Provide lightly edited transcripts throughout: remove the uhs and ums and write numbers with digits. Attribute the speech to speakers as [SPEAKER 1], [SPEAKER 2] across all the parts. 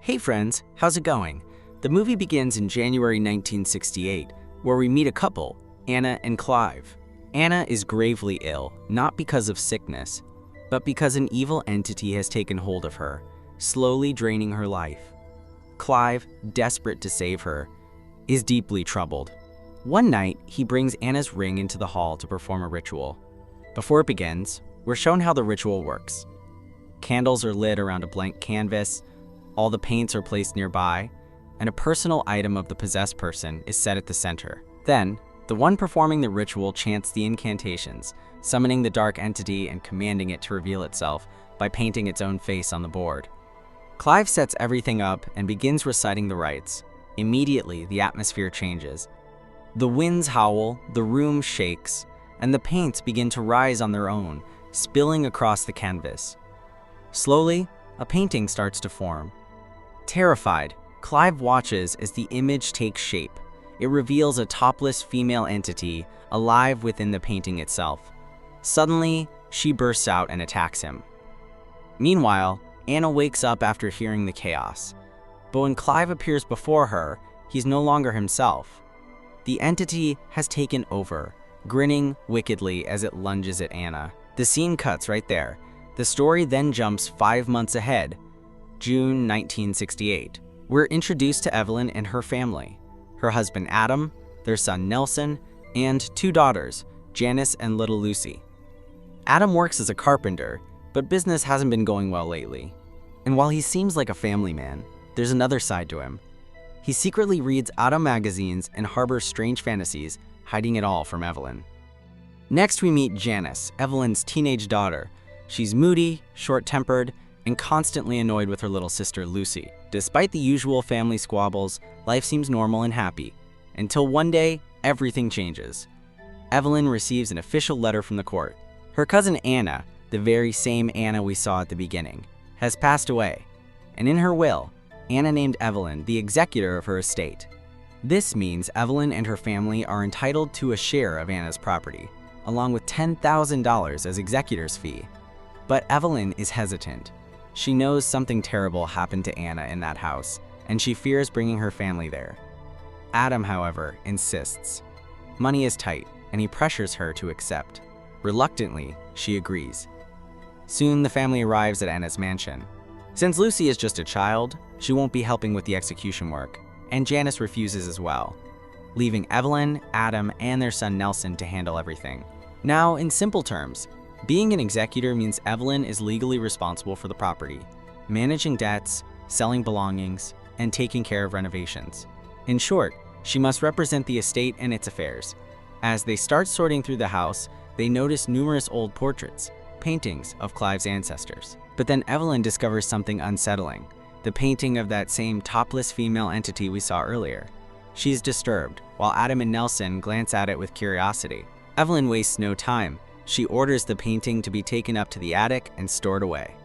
[SPEAKER 1] Hey friends, how's it going? The movie begins in January 1968, where we meet a couple, Anna and Clive. Anna is gravely ill, not because of sickness, but because an evil entity has taken hold of her, slowly draining her life. Clive, desperate to save her, is deeply troubled. One night, he brings Anna's ring into the hall to perform a ritual. Before it begins, we're shown how the ritual works. Candles are lit around a blank canvas, all the paints are placed nearby, and a personal item of the possessed person is set at the center. Then, the one performing the ritual chants the incantations, summoning the dark entity and commanding it to reveal itself by painting its own face on the board. Clive sets everything up and begins reciting the rites. Immediately, the atmosphere changes. The winds howl, the room shakes, and the paints begin to rise on their own, spilling across the canvas. Slowly, a painting starts to form. Terrified, Clive watches as the image takes shape. It reveals a topless female entity alive within the painting itself. Suddenly, she bursts out and attacks him. Meanwhile, Anna wakes up after hearing the chaos. But when Clive appears before her, he's no longer himself. The entity has taken over, grinning wickedly as it lunges at Anna. The scene cuts right there. The story then jumps 5 months ahead, June 1968. We're introduced to Evelyn and her family, her husband Adam, their son Nelson, and 2 daughters, Janice and little Lucy. Adam works as a carpenter, but business hasn't been going well lately. And while he seems like a family man, there's another side to him. He secretly reads auto magazines and harbors strange fantasies, hiding it all from Evelyn. Next we meet Janice, Evelyn's teenage daughter. She's moody, short-tempered, and constantly annoyed with her little sister Lucy. Despite the usual family squabbles, life seems normal and happy, until one day, everything changes. Evelyn receives an official letter from the court. Her cousin Anna, the very same Anna we saw at the beginning, has passed away, and in her will, Anna named Evelyn the executor of her estate. This means Evelyn and her family are entitled to a share of Anna's property, along with $10,000 as executor's fee. But Evelyn is hesitant. She knows something terrible happened to Anna in that house, and she fears bringing her family there. Adam, however, insists. Money is tight, and he pressures her to accept. Reluctantly, she agrees. Soon, the family arrives at Anna's mansion. Since Lucy is just a child, she won't be helping with the execution work, and Janice refuses as well, leaving Evelyn, Adam, and their son Nelson to handle everything. Now, in simple terms, being an executor means Evelyn is legally responsible for the property, managing debts, selling belongings, and taking care of renovations. In short, she must represent the estate and its affairs. As they start sorting through the house, they notice numerous old portraits, paintings of Clive's ancestors. But then Evelyn discovers something unsettling, the painting of that same topless female entity we saw earlier. She's disturbed, while Adam and Nelson glance at it with curiosity. Evelyn wastes no time. She orders the painting to be taken up to the attic and stored away.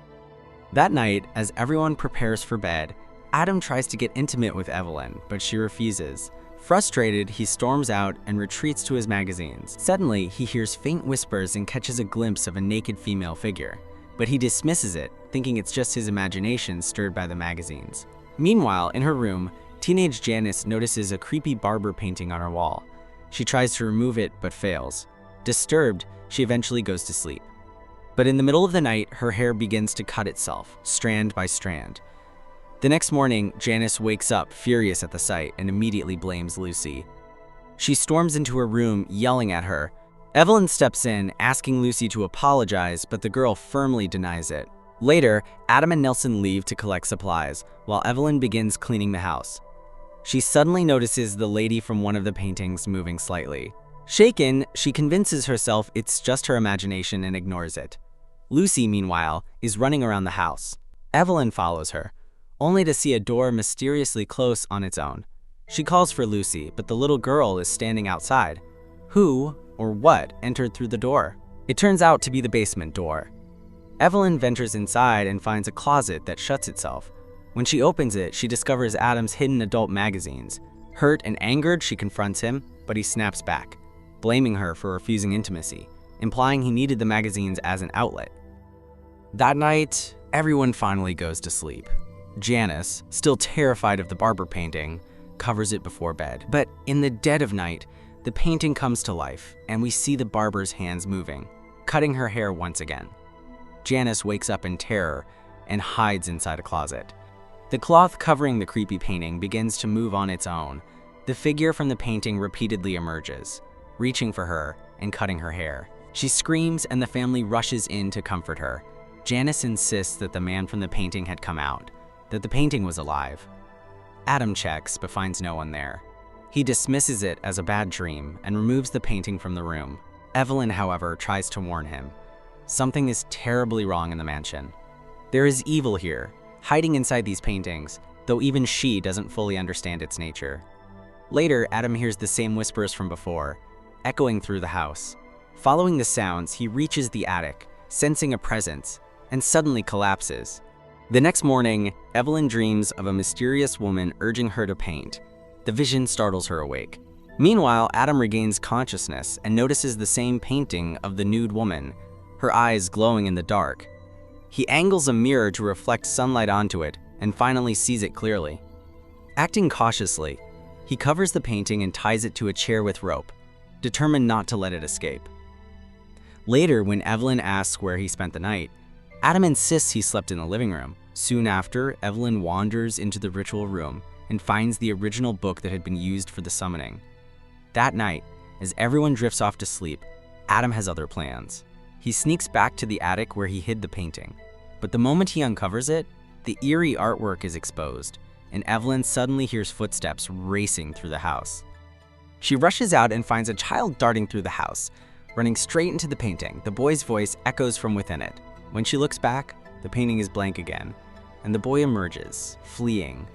[SPEAKER 1] That night, as everyone prepares for bed, Adam tries to get intimate with Evelyn, but she refuses. Frustrated, he storms out and retreats to his magazines. Suddenly, he hears faint whispers and catches a glimpse of a naked female figure, but he dismisses it, thinking it's just his imagination stirred by the magazines. Meanwhile, in her room, teenage Janice notices a creepy barber painting on her wall. She tries to remove it, but fails. Disturbed, she eventually goes to sleep. But in the middle of the night, her hair begins to cut itself, strand by strand. The next morning, Janice wakes up furious at the sight and immediately blames Lucy. She storms into her room, yelling at her. Evelyn steps in, asking Lucy to apologize, but the girl firmly denies it. Later, Adam and Nelson leave to collect supplies, while Evelyn begins cleaning the house. She suddenly notices the lady from one of the paintings moving slightly. Shaken, she convinces herself it's just her imagination and ignores it. Lucy, meanwhile, is running around the house. Evelyn follows her, only to see a door mysteriously close on its own. She calls for Lucy, but the little girl is standing outside. Who, or what, entered through the door? It turns out to be the basement door. Evelyn ventures inside and finds a closet that shuts itself. When she opens it, she discovers Adam's hidden adult magazines. Hurt and angered, she confronts him, but he snaps back, blaming her for refusing intimacy, implying he needed the magazines as an outlet. That night, everyone finally goes to sleep. Janice, still terrified of the barber painting, covers it before bed. But in the dead of night, the painting comes to life, and we see the barber's hands moving, cutting her hair once again. Janice wakes up in terror and hides inside a closet. The cloth covering the creepy painting begins to move on its own. The figure from the painting repeatedly emerges, reaching for her and cutting her hair. She screams and the family rushes in to comfort her. Janice insists that the man from the painting had come out, that the painting was alive. Adam checks but finds no one there. He dismisses it as a bad dream and removes the painting from the room. Evelyn, however, tries to warn him. Something is terribly wrong in the mansion. There is evil here, hiding inside these paintings, though even she doesn't fully understand its nature. Later, Adam hears the same whispers from before, echoing through the house. Following the sounds, he reaches the attic, sensing a presence, and suddenly collapses. The next morning, Evelyn dreams of a mysterious woman urging her to paint. The vision startles her awake. Meanwhile, Adam regains consciousness and notices the same painting of the nude woman, her eyes glowing in the dark. He angles a mirror to reflect sunlight onto it and finally sees it clearly. Acting cautiously, he covers the painting and ties it to a chair with rope, determined not to let it escape. Later, when Evelyn asks where he spent the night, Adam insists he slept in the living room. Soon after, Evelyn wanders into the ritual room and finds the original book that had been used for the summoning. That night, as everyone drifts off to sleep, Adam has other plans. He sneaks back to the attic where he hid the painting, but the moment he uncovers it, the eerie artwork is exposed, and Evelyn suddenly hears footsteps racing through the house. She rushes out and finds a child darting through the house, running straight into the painting. The boy's voice echoes from within it. When she looks back, the painting is blank again, and the boy emerges, fleeing.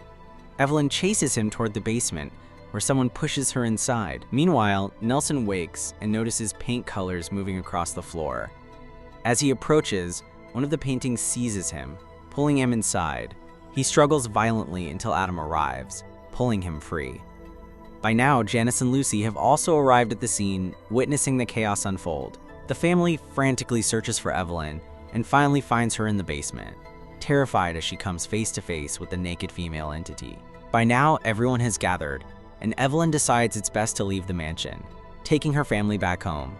[SPEAKER 1] Evelyn chases him toward the basement, where someone pushes her inside. Meanwhile, Nelson wakes and notices paint colors moving across the floor. As he approaches, one of the paintings seizes him, pulling him inside. He struggles violently until Adam arrives, pulling him free. By now, Janice and Lucy have also arrived at the scene, witnessing the chaos unfold. The family frantically searches for Evelyn and finally finds her in the basement, terrified as she comes face to face with the naked female entity. By now, everyone has gathered, and Evelyn decides it's best to leave the mansion, taking her family back home.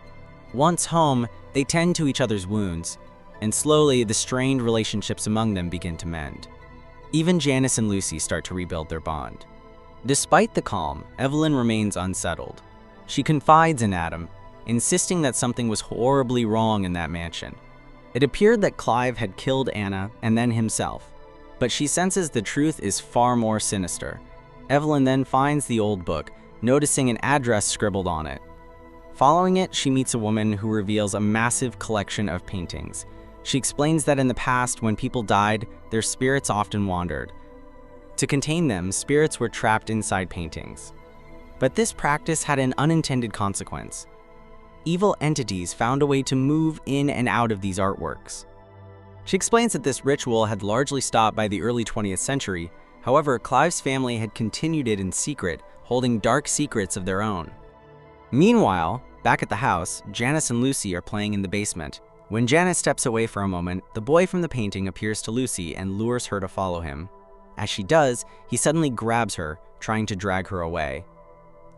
[SPEAKER 1] Once home, they tend to each other's wounds, and slowly the strained relationships among them begin to mend. Even Janice and Lucy start to rebuild their bond. Despite the calm, Evelyn remains unsettled. She confides in Adam, insisting that something was horribly wrong in that mansion. It appeared that Clive had killed Anna and then himself, but she senses the truth is far more sinister. Evelyn then finds the old book, noticing an address scribbled on it. Following it, she meets a woman who reveals a massive collection of paintings. She explains that in the past, when people died, their spirits often wandered. To contain them, spirits were trapped inside paintings. But this practice had an unintended consequence. Evil entities found a way to move in and out of these artworks. She explains that this ritual had largely stopped by the early 20th century. However, Clive's family had continued it in secret, holding dark secrets of their own. Meanwhile, back at the house, Janice and Lucy are playing in the basement. When Janice steps away for a moment, the boy from the painting appears to Lucy and lures her to follow him. As she does, he suddenly grabs her, trying to drag her away.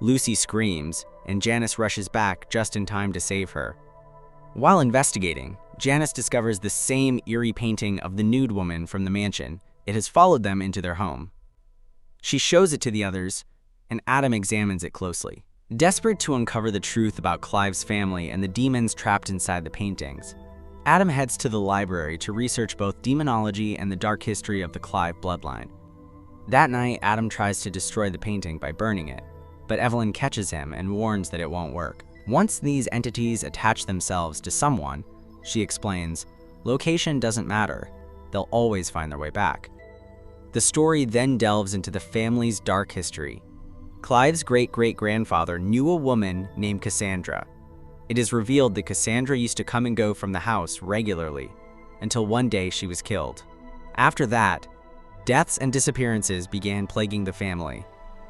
[SPEAKER 1] Lucy screams, and Janice rushes back just in time to save her. While investigating, Janice discovers the same eerie painting of the nude woman from the mansion. It has followed them into their home. She shows it to the others, and Adam examines it closely. Desperate to uncover the truth about Clive's family and the demons trapped inside the paintings, Adam heads to the library to research both demonology and the dark history of the Clive bloodline. That night, Adam tries to destroy the painting by burning it, but Evelyn catches him and warns that it won't work. Once these entities attach themselves to someone, she explains, location doesn't matter. They'll always find their way back. The story then delves into the family's dark history. Clive's great-great-grandfather knew a woman named Cassandra. It is revealed that Cassandra used to come and go from the house regularly, until one day she was killed. After that, deaths and disappearances began plaguing the family.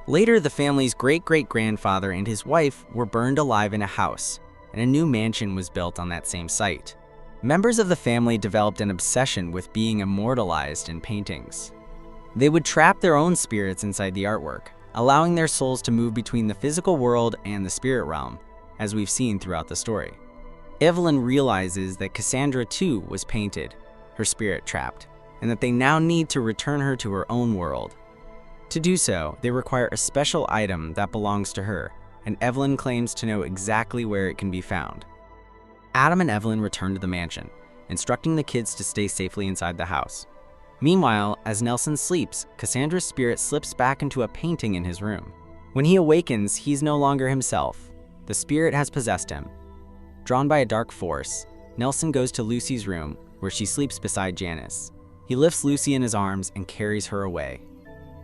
[SPEAKER 1] Later, the family's great-great-grandfather and his wife were burned alive in a house, and a new mansion was built on that same site. Members of the family developed an obsession with being immortalized in paintings. They would trap their own spirits inside the artwork, allowing their souls to move between the physical world and the spirit realm, as we've seen throughout the story. Evelyn realizes that Cassandra too was painted, her spirit trapped, and that they now need to return her to her own world. To do so, they require a special item that belongs to her, and Evelyn claims to know exactly where it can be found. Adam and Evelyn return to the mansion, instructing the kids to stay safely inside the house. Meanwhile, as Nelson sleeps, Cassandra's spirit slips back into a painting in his room. When he awakens, he's no longer himself. The spirit has possessed him. Drawn by a dark force, Nelson goes to Lucy's room, where she sleeps beside Janice. He lifts Lucy in his arms and carries her away.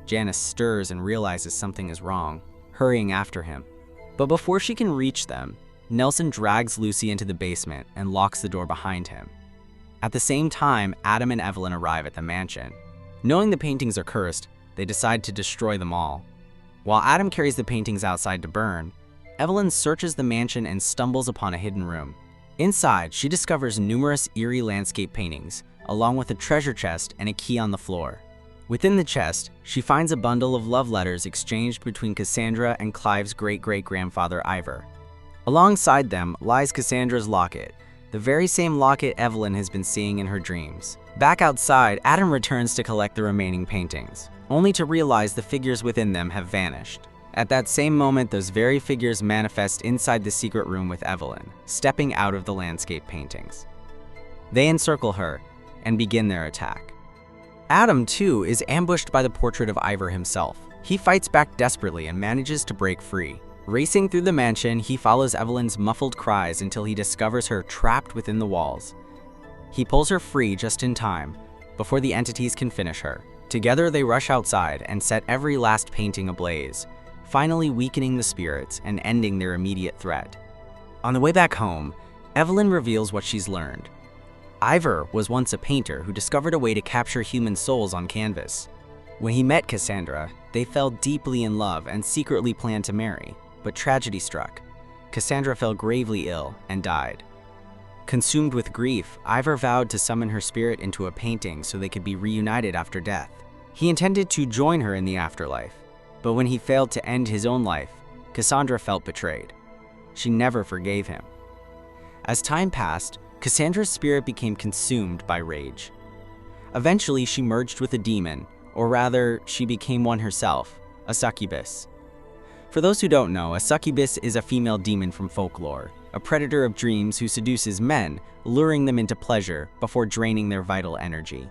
[SPEAKER 1] Janice stirs and realizes something is wrong, hurrying after him. But before she can reach them, Nelson drags Lucy into the basement and locks the door behind him. At the same time, Adam and Evelyn arrive at the mansion. Knowing the paintings are cursed, they decide to destroy them all. While Adam carries the paintings outside to burn, Evelyn searches the mansion and stumbles upon a hidden room. Inside, she discovers numerous eerie landscape paintings, along with a treasure chest and a key on the floor. Within the chest, she finds a bundle of love letters exchanged between Cassandra and Clive's great-great-grandfather Ivor. Alongside them lies Cassandra's locket, the very same locket Evelyn has been seeing in her dreams. Back outside, Adam returns to collect the remaining paintings, only to realize the figures within them have vanished. At that same moment, those very figures manifest inside the secret room with Evelyn, stepping out of the landscape paintings. They encircle her and begin their attack. Adam, too, is ambushed by the portrait of Ivor himself. He fights back desperately and manages to break free. Racing through the mansion, he follows Evelyn's muffled cries until he discovers her trapped within the walls. He pulls her free just in time, before the entities can finish her. Together, they rush outside and set every last painting ablaze, finally weakening the spirits and ending their immediate threat. On the way back home, Evelyn reveals what she's learned. Ivor was once a painter who discovered a way to capture human souls on canvas. When he met Cassandra, they fell deeply in love and secretly planned to marry, but tragedy struck. Cassandra fell gravely ill and died. Consumed with grief, Ivor vowed to summon her spirit into a painting so they could be reunited after death. He intended to join her in the afterlife, but when he failed to end his own life, Cassandra felt betrayed. She never forgave him. As time passed, Cassandra's spirit became consumed by rage. Eventually, she merged with a demon, or rather, she became one herself, a succubus. For those who don't know, a succubus is a female demon from folklore, a predator of dreams who seduces men, luring them into pleasure before draining their vital energy.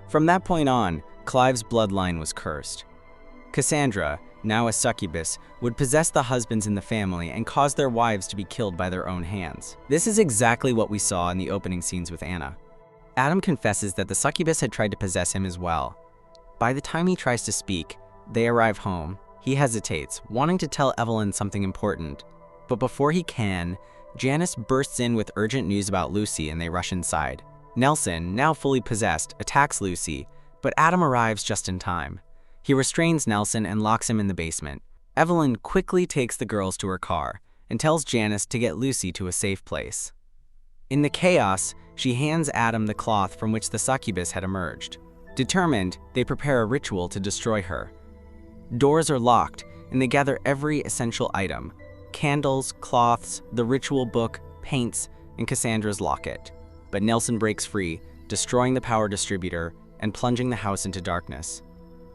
[SPEAKER 1] From that point on, Clive's bloodline was cursed. Cassandra, now a succubus, would possess the husbands in the family and cause their wives to be killed by their own hands. This is exactly what we saw in the opening scenes with Anna. Adam confesses that the succubus had tried to possess him as well. By the time he tries to speak, they arrive home. He hesitates, wanting to tell Evelyn something important. But before he can, Janice bursts in with urgent news about Lucy and they rush inside. Nelson, now fully possessed, attacks Lucy, but Adam arrives just in time. He restrains Nelson and locks him in the basement. Evelyn quickly takes the girls to her car and tells Janice to get Lucy to a safe place. In the chaos, she hands Adam the cloth from which the succubus had emerged. Determined, they prepare a ritual to destroy her. Doors are locked, and they gather every essential item: candles, cloths, the ritual book, paints, and Cassandra's locket. But Nelson breaks free, destroying the power distributor and plunging the house into darkness.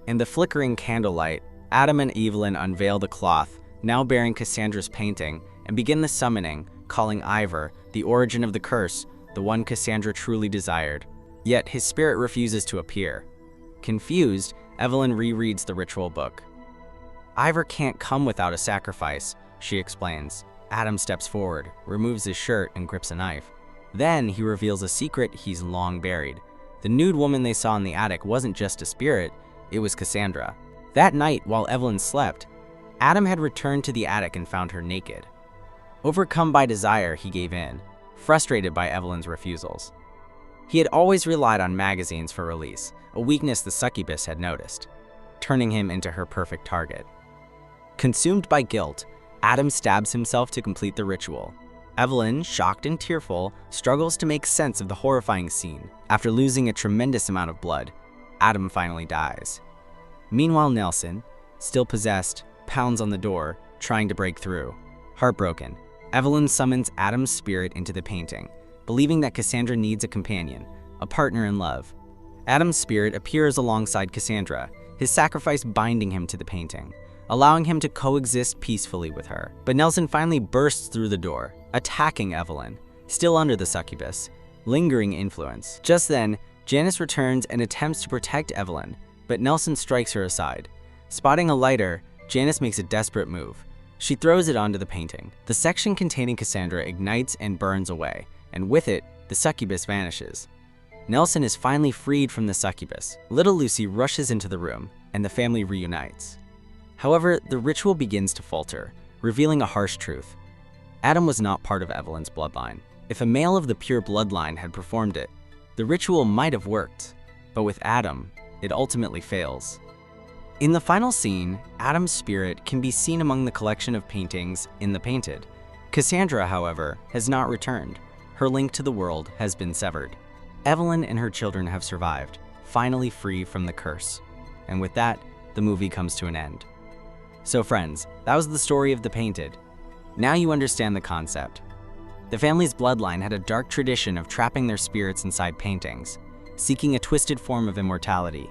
[SPEAKER 1] In the flickering candlelight, Adam and Evelyn unveil the cloth, now bearing Cassandra's painting, and begin the summoning, calling Ivor, the origin of the curse, the one Cassandra truly desired. Yet his spirit refuses to appear. Confused, Evelyn rereads the ritual book. Ivor can't come without a sacrifice, she explains. Adam steps forward, removes his shirt, and grips a knife. Then he reveals a secret he's long buried. The nude woman they saw in the attic wasn't just a spirit, it was Cassandra. That night, while Evelyn slept, Adam had returned to the attic and found her naked. Overcome by desire, he gave in, frustrated by Evelyn's refusals. He had always relied on magazines for release, a weakness the succubus had noticed, turning him into her perfect target. Consumed by guilt, Adam stabs himself to complete the ritual. Evelyn, shocked and tearful, struggles to make sense of the horrifying scene. After losing a tremendous amount of blood, Adam finally dies. Meanwhile, Nelson, still possessed, pounds on the door, trying to break through. Heartbroken, Evelyn summons Adam's spirit into the painting, believing that Cassandra needs a companion, a partner in love. Adam's spirit appears alongside Cassandra, his sacrifice binding him to the painting, allowing him to coexist peacefully with her. But Nelson finally bursts through the door, attacking Evelyn, still under the succubus, lingering influence. Just then, Janice returns and attempts to protect Evelyn, but Nelson strikes her aside. Spotting a lighter, Janice makes a desperate move. She throws it onto the painting. The section containing Cassandra ignites and burns away, and with it, the succubus vanishes. Nelson is finally freed from the succubus. Little Lucy rushes into the room, and the family reunites. However, the ritual begins to falter, revealing a harsh truth. Adam was not part of Evelyn's bloodline. If a male of the pure bloodline had performed it, the ritual might have worked, but with Adam, it ultimately fails. In the final scene, Adam's spirit can be seen among the collection of paintings in the painted. Cassandra, however, has not returned. Her link to the world has been severed. Evelyn and her children have survived, finally free from the curse. And with that, the movie comes to an end. So friends, that was the story of The Painted. Now you understand the concept. The family's bloodline had a dark tradition of trapping their spirits inside paintings, seeking a twisted form of immortality.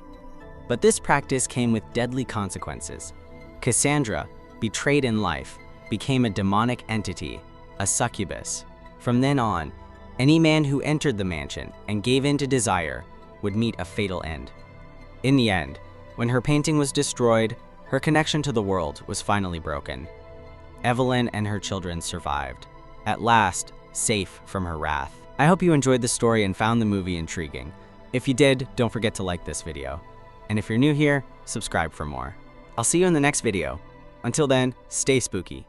[SPEAKER 1] But this practice came with deadly consequences. Cassandra, betrayed in life, became a demonic entity, a succubus. From then on, any man who entered the mansion and gave in to desire would meet a fatal end. In the end, when her painting was destroyed, her connection to the world was finally broken. Evelyn and her children survived, at last safe from her wrath. I hope you enjoyed the story and found the movie intriguing. If you did, don't forget to like this video. And if you're new here, subscribe for more. I'll see you in the next video. Until then, stay spooky.